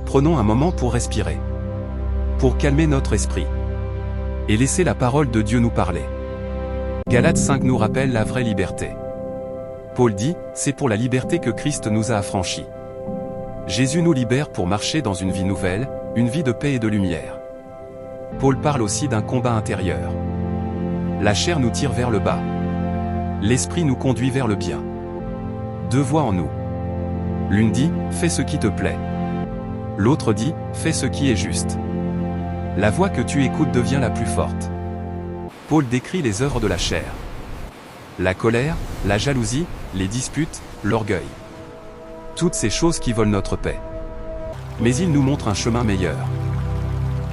Prenons un moment pour respirer. Pour calmer notre esprit. Et laisser la parole de Dieu nous parler. Galates 5 nous rappelle la vraie liberté. Paul dit, c'est pour la liberté que Christ nous a affranchis. Jésus nous libère pour marcher dans une vie nouvelle, une vie de paix et de lumière. Paul parle aussi d'un combat intérieur. La chair nous tire vers le bas. L'esprit nous conduit vers le bien. Deux voix en nous. L'une dit, fais ce qui te plaît. L'autre dit, fais ce qui est juste. La voix que tu écoutes devient la plus forte. Paul décrit les œuvres de la chair. La colère, la jalousie, les disputes, l'orgueil. Toutes ces choses qui volent notre paix. Mais il nous montre un chemin meilleur.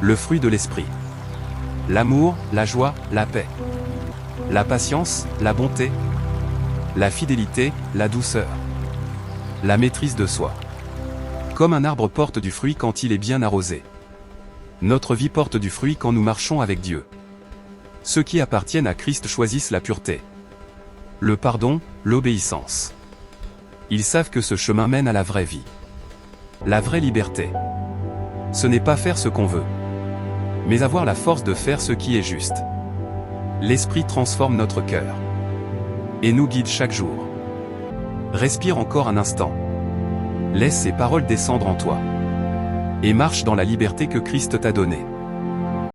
Le fruit de l'esprit. L'amour, la joie, la paix. La patience, la bonté. La fidélité, la douceur. La maîtrise de soi. Comme un arbre porte du fruit quand il est bien arrosé. Notre vie porte du fruit quand nous marchons avec Dieu. Ceux qui appartiennent à Christ choisissent la pureté. Le pardon, l'obéissance. Ils savent que ce chemin mène à la vraie vie. La vraie liberté. Ce n'est pas faire ce qu'on veut, mais avoir la force de faire ce qui est juste. L'Esprit transforme notre cœur et nous guide chaque jour. Respire encore un instant. Laisse ces paroles descendre en toi et marche dans la liberté que Christ t'a donnée.